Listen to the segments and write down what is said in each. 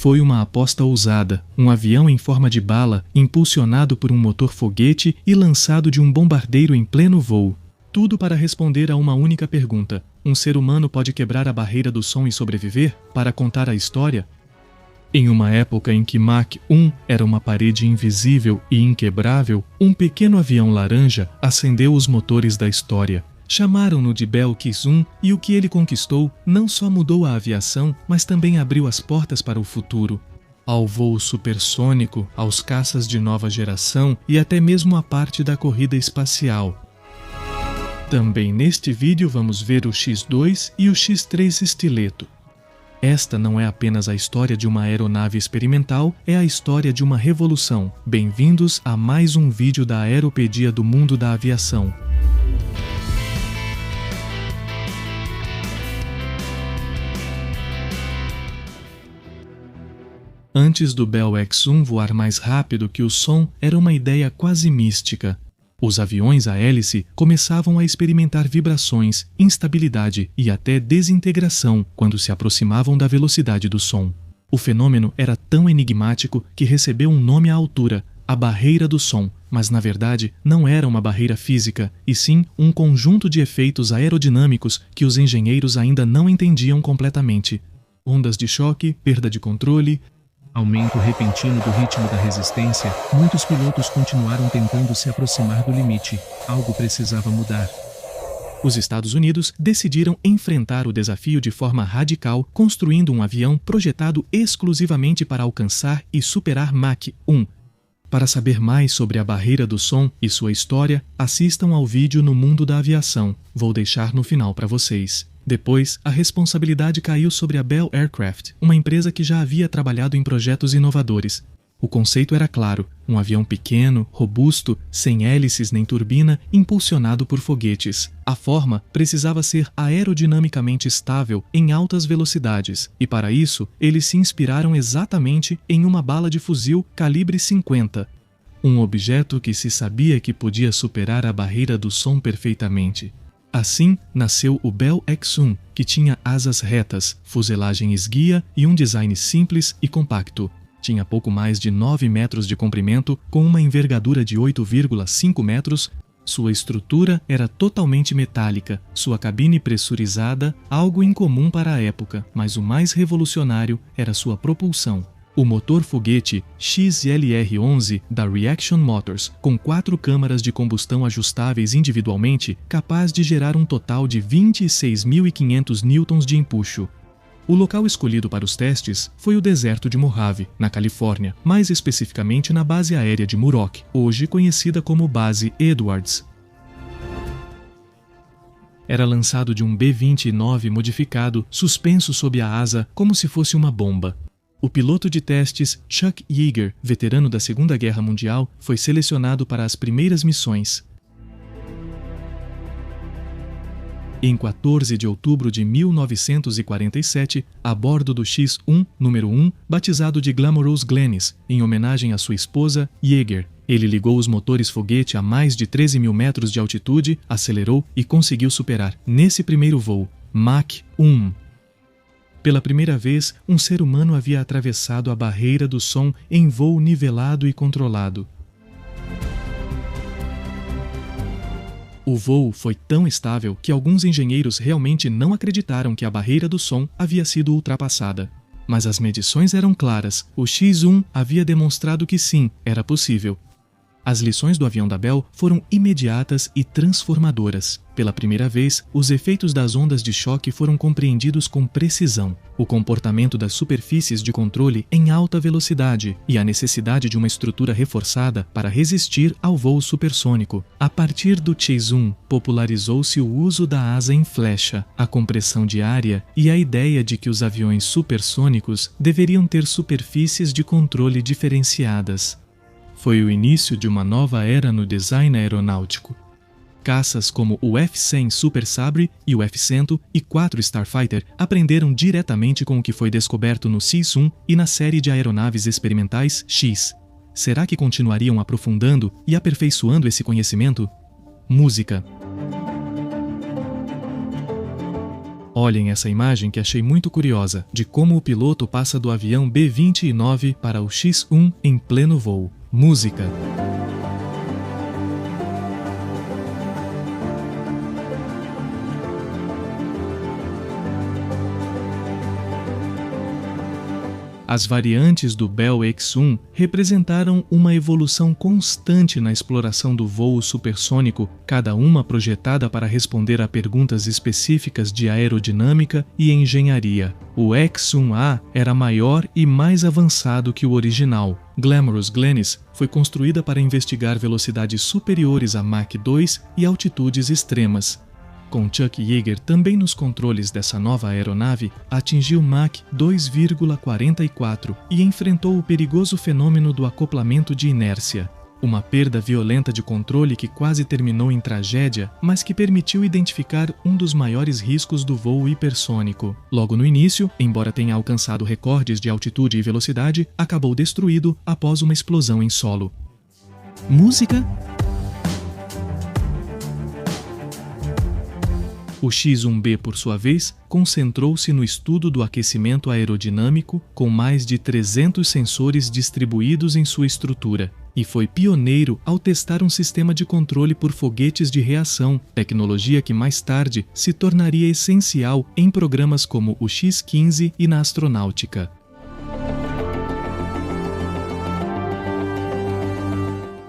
Foi uma aposta ousada, um avião em forma de bala, impulsionado por um motor foguete e lançado de um bombardeiro em pleno voo. Tudo para responder a uma única pergunta: um ser humano pode quebrar a barreira do som e sobreviver para contar a história? Em uma época em que Mach 1 era uma parede invisível e inquebrável, um pequeno avião laranja acendeu os motores da história. Chamaram-no de Belkis 1 e o que ele conquistou não só mudou a aviação, mas também abriu as portas para o futuro. Ao voo supersônico, aos caças de nova geração e até mesmo a parte da corrida espacial. Também neste vídeo vamos ver o X-2 e o X-3 Stiletto. Esta não é apenas a história de uma aeronave experimental, é a história de uma revolução. Bem-vindos a mais um vídeo da Aeropedia do mundo da aviação. Antes do Bell X-1 voar mais rápido que o som, era uma ideia quase mística. Os aviões a hélice começavam a experimentar vibrações, instabilidade e até desintegração quando se aproximavam da velocidade do som. O fenômeno era tão enigmático que recebeu um nome à altura, a barreira do som, mas na verdade não era uma barreira física, e sim um conjunto de efeitos aerodinâmicos que os engenheiros ainda não entendiam completamente. Ondas de choque, perda de controle, aumento repentino do ritmo da resistência, muitos pilotos continuaram tentando se aproximar do limite. Algo precisava mudar. Os Estados Unidos decidiram enfrentar o desafio de forma radical, construindo um avião projetado exclusivamente para alcançar e superar Mach 1. Para saber mais sobre a barreira do som e sua história, assistam ao vídeo No Mundo da Aviação. Vou deixar no final para vocês. Depois, a responsabilidade caiu sobre a Bell Aircraft, uma empresa que já havia trabalhado em projetos inovadores. O conceito era claro: um avião pequeno, robusto, sem hélices nem turbina, impulsionado por foguetes. A forma precisava ser aerodinamicamente estável em altas velocidades, e para isso, eles se inspiraram exatamente em uma bala de fuzil calibre 50. Um objeto que se sabia que podia superar a barreira do som perfeitamente. Assim, nasceu o Bell X-1, que tinha asas retas, fuselagem esguia e um design simples e compacto. Tinha pouco mais de 9 metros de comprimento, com uma envergadura de 8,5 metros. Sua estrutura era totalmente metálica, sua cabine pressurizada, algo incomum para a época, mas o mais revolucionário era sua propulsão. O motor foguete XLR-11 da Reaction Motors, com 4 câmaras de combustão ajustáveis individualmente, capaz de gerar um total de 26.500 newtons de empuxo. O local escolhido para os testes foi o deserto de Mojave, na Califórnia, mais especificamente na base aérea de Muroc, hoje conhecida como Base Edwards. Era lançado de um B-29 modificado, suspenso sob a asa como se fosse uma bomba. O piloto de testes Chuck Yeager, veterano da Segunda Guerra Mundial, foi selecionado para as primeiras missões. Em 14 de outubro de 1947, a bordo do X-1 número 1, batizado de Glamorous Glennis, em homenagem à sua esposa, Yeager, ele ligou os motores foguete a mais de 13.000 metros de altitude, acelerou e conseguiu superar, nesse primeiro voo, Mach 1. Pela primeira vez, um ser humano havia atravessado a barreira do som em voo nivelado e controlado. O voo foi tão estável que alguns engenheiros realmente não acreditaram que a barreira do som havia sido ultrapassada. Mas as medições eram claras, o X-1 havia demonstrado que sim, era possível. As lições do avião da Bell foram imediatas e transformadoras. Pela primeira vez, os efeitos das ondas de choque foram compreendidos com precisão. O comportamento das superfícies de controle em alta velocidade e a necessidade de uma estrutura reforçada para resistir ao voo supersônico. A partir do X-1, popularizou-se o uso da asa em flecha, a compressão diária e a ideia de que os aviões supersônicos deveriam ter superfícies de controle diferenciadas. Foi o início de uma nova era no design aeronáutico. Caças como o F-100 Super Sabre e o F-104 Starfighter aprenderam diretamente com o que foi descoberto no X-1 e na série de aeronaves experimentais X. Será que continuariam aprofundando e aperfeiçoando esse conhecimento? Música. Olhem essa imagem que achei muito curiosa, de como o piloto passa do avião B-29 para o X-1 em pleno voo. Música. As variantes do Bell X-1 representaram uma evolução constante na exploração do voo supersônico, cada uma projetada para responder a perguntas específicas de aerodinâmica e engenharia. O X-1A era maior e mais avançado que o original. Glamorous Glennis foi construída para investigar velocidades superiores a Mach 2 e altitudes extremas. Com Chuck Yeager também nos controles dessa nova aeronave, atingiu Mach 2,44 e enfrentou o perigoso fenômeno do acoplamento de inércia. Uma perda violenta de controle que quase terminou em tragédia, mas que permitiu identificar um dos maiores riscos do voo hipersônico. Logo no início, embora tenha alcançado recordes de altitude e velocidade, acabou destruído após uma explosão em solo. Música. O X-1B, por sua vez, concentrou-se no estudo do aquecimento aerodinâmico com mais de 300 sensores distribuídos em sua estrutura, e foi pioneiro ao testar um sistema de controle por foguetes de reação, tecnologia que mais tarde se tornaria essencial em programas como o X-15 e na astronáutica.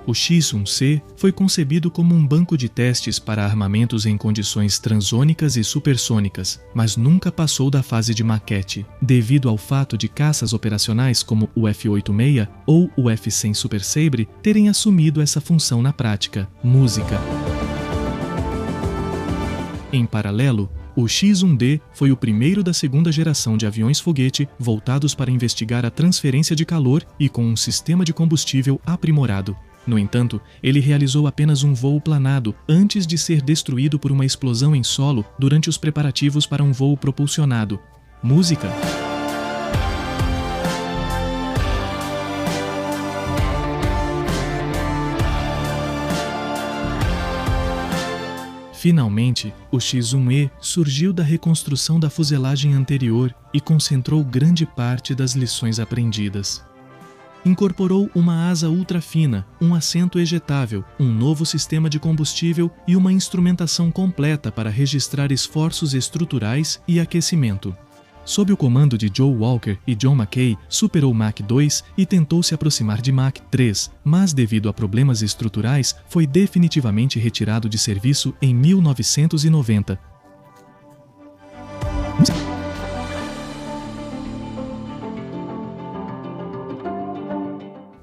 O X-1C foi concebido como um banco de testes para armamentos em condições transônicas e supersônicas, mas nunca passou da fase de maquete, devido ao fato de caças operacionais como o F-86 ou o F-100 Super Sabre terem assumido essa função na prática. Música. Em paralelo, o X-1D foi o primeiro da segunda geração de aviões-foguete voltados para investigar a transferência de calor e com um sistema de combustível aprimorado. No entanto, ele realizou apenas um voo planado antes de ser destruído por uma explosão em solo durante os preparativos para um voo propulsionado. Música. Finalmente, o X-1E surgiu da reconstrução da fuselagem anterior e concentrou grande parte das lições aprendidas. Incorporou uma asa ultra fina, um assento ejetável, um novo sistema de combustível e uma instrumentação completa para registrar esforços estruturais e aquecimento. Sob o comando de Joe Walker e John Mackay, superou Mach 2 e tentou se aproximar de Mach 3, mas devido a problemas estruturais, foi definitivamente retirado de serviço em 1990.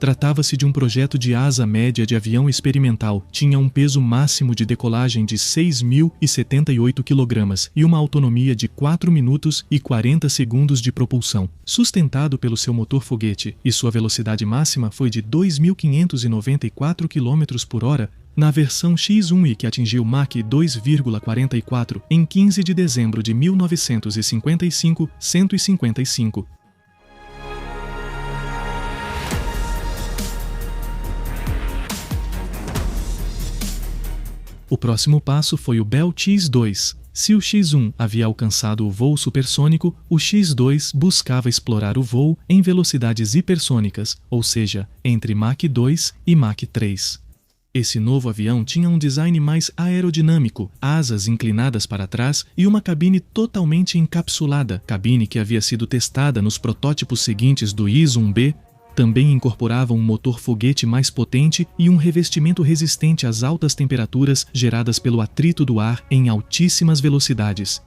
Tratava-se de um projeto de asa média de avião experimental, tinha um peso máximo de decolagem de 6.078 kg e uma autonomia de 4 minutos e 40 segundos de propulsão. Sustentado pelo seu motor foguete, e sua velocidade máxima foi de 2.594 km por hora, na versão X-1E que atingiu Mach 2,44 em 15 de dezembro de 1955, 155. O próximo passo foi o Bell X-2. Se o X-1 havia alcançado o voo supersônico, o X-2 buscava explorar o voo em velocidades hipersônicas, ou seja, entre Mach 2 e Mach 3. Esse novo avião tinha um design mais aerodinâmico, asas inclinadas para trás e uma cabine totalmente encapsulada, cabine que havia sido testada nos protótipos seguintes do X-1B. Também incorporava um motor foguete mais potente e um revestimento resistente às altas temperaturas geradas pelo atrito do ar em altíssimas velocidades.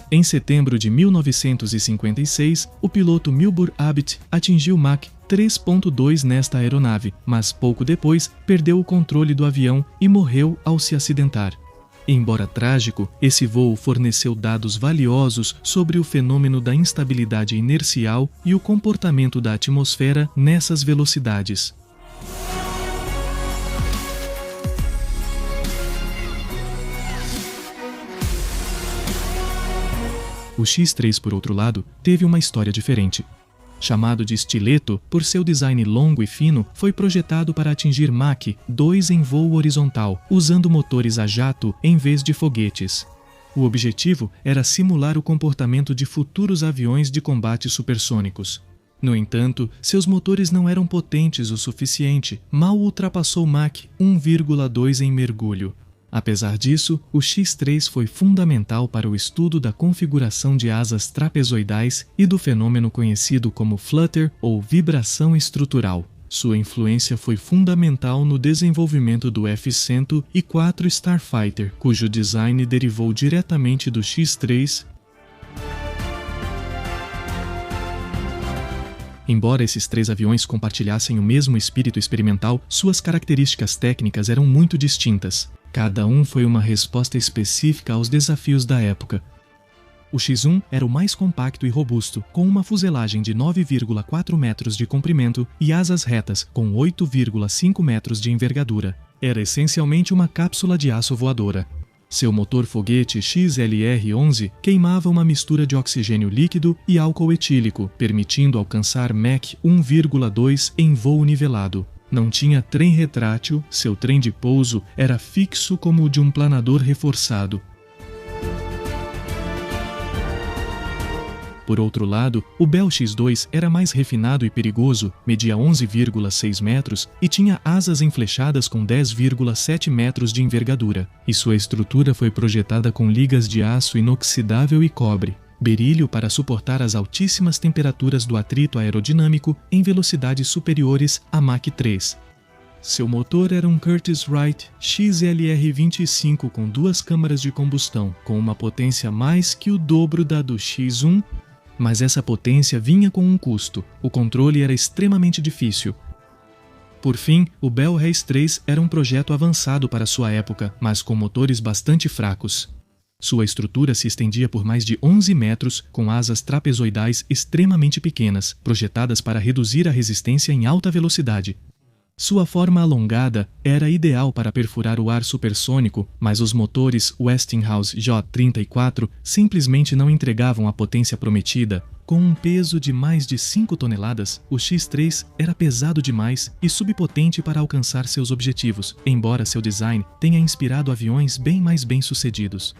Em setembro de 1956, o piloto Milbur Abbott atingiu Mach 3.2 nesta aeronave, mas pouco depois perdeu o controle do avião e morreu ao se acidentar. Embora trágico, esse voo forneceu dados valiosos sobre o fenômeno da instabilidade inercial e o comportamento da atmosfera nessas velocidades. O X-3, por outro lado, teve uma história diferente. chamado de estileto por seu design longo e fino, foi projetado para atingir Mach 2 em voo horizontal, usando motores a jato em vez de foguetes. O objetivo era simular o comportamento de futuros aviões de combate supersônicos. No entanto, seus motores não eram potentes o suficiente, mal ultrapassou Mach 1,2 em mergulho. Apesar disso, o X-3 foi fundamental para o estudo da configuração de asas trapezoidais e do fenômeno conhecido como flutter ou vibração estrutural. Sua influência foi fundamental no desenvolvimento do F-104 Starfighter, cujo design derivou diretamente do X-3. Embora esses 3 aviões compartilhassem o mesmo espírito experimental, suas características técnicas eram muito distintas. Cada um foi uma resposta específica aos desafios da época. O X-1 era o mais compacto e robusto, com uma fuselagem de 9,4 metros de comprimento e asas retas, com 8,5 metros de envergadura. Era essencialmente uma cápsula de aço voadora. Seu motor foguete XLR-11 queimava uma mistura de oxigênio líquido e álcool etílico, permitindo alcançar Mach 1,2 em voo nivelado. Não tinha trem retrátil, seu trem de pouso era fixo como o de um planador reforçado. Por outro lado, o Bell X-2 era mais refinado e perigoso, media 11,6 metros e tinha asas enflechadas com 10,7 metros de envergadura, e sua estrutura foi projetada com ligas de aço inoxidável e cobre, berílio para suportar as altíssimas temperaturas do atrito aerodinâmico em velocidades superiores a Mach 3. Seu motor era um Curtiss-Wright XLR-25 com 2 câmaras de combustão, com uma potência mais que o dobro da do X-1, mas essa potência vinha com um custo. O controle era extremamente difícil. Por fim, o Bell X-3 era um projeto avançado para sua época, mas com motores bastante fracos. Sua estrutura se estendia por mais de 11 metros, com asas trapezoidais extremamente pequenas, projetadas para reduzir a resistência em alta velocidade. Sua forma alongada era ideal para perfurar o ar supersônico, mas os motores Westinghouse J-34 simplesmente não entregavam a potência prometida. Com um peso de mais de 5 toneladas, o X-3 era pesado demais e subpotente para alcançar seus objetivos, embora seu design tenha inspirado aviões bem mais bem-sucedidos.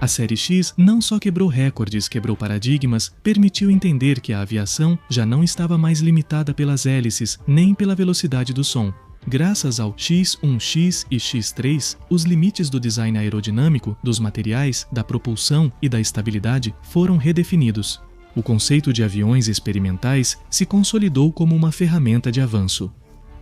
A série X não só quebrou recordes, quebrou paradigmas, permitiu entender que a aviação já não estava mais limitada pelas hélices, nem pela velocidade do som. Graças ao X1X e X3, os limites do design aerodinâmico, dos materiais, da propulsão e da estabilidade foram redefinidos. O conceito de aviões experimentais se consolidou como uma ferramenta de avanço.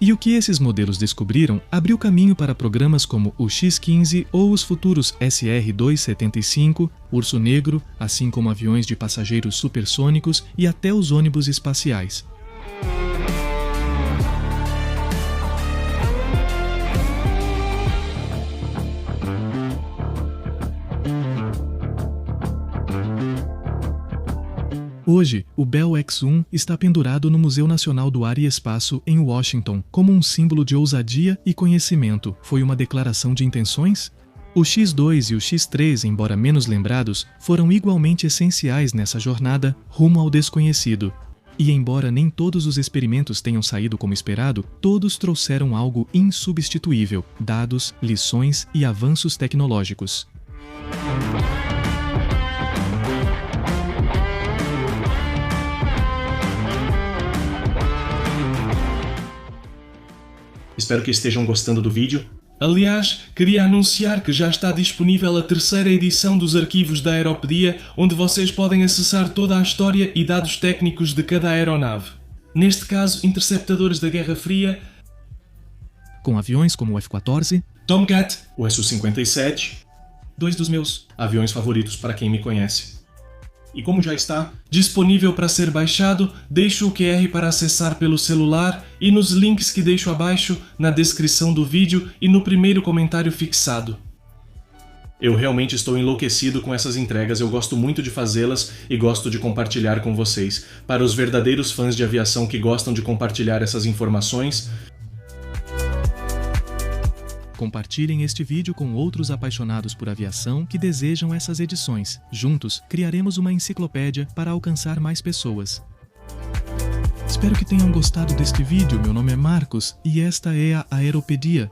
E o que esses modelos descobriram abriu caminho para programas como o X-15 ou os futuros SR-275, Urso Negro, assim como aviões de passageiros supersônicos e até os ônibus espaciais. Hoje, o Bell X-1 está pendurado no Museu Nacional do Ar e Espaço, em Washington, como um símbolo de ousadia e conhecimento. Foi uma declaração de intenções? O X-2 e o X-3, embora menos lembrados, foram igualmente essenciais nessa jornada rumo ao desconhecido. E embora nem todos os experimentos tenham saído como esperado, todos trouxeram algo insubstituível: dados, lições e avanços tecnológicos. Espero que estejam gostando do vídeo. Aliás, queria anunciar que já está disponível a 3ª edição dos arquivos da Aeropedia, onde vocês podem acessar toda a história e dados técnicos de cada aeronave. Neste caso, interceptadores da Guerra Fria, com aviões como o F-14, Tomcat, o Su-57, 2 dos meus aviões favoritos para quem me conhece. E como já está disponível para ser baixado, deixo o QR para acessar pelo celular e nos links que deixo abaixo na descrição do vídeo e no primeiro comentário fixado. Eu realmente estou enlouquecido com essas entregas, eu gosto muito de fazê-las e gosto de compartilhar com vocês. Para os verdadeiros fãs de aviação que gostam de compartilhar essas informações, Compartilhem este vídeo com outros apaixonados por aviação que desejam essas edições. Juntos, criaremos uma enciclopédia para alcançar mais pessoas. Espero que tenham gostado deste vídeo. Meu nome é Marcos e esta é a Aeropedia.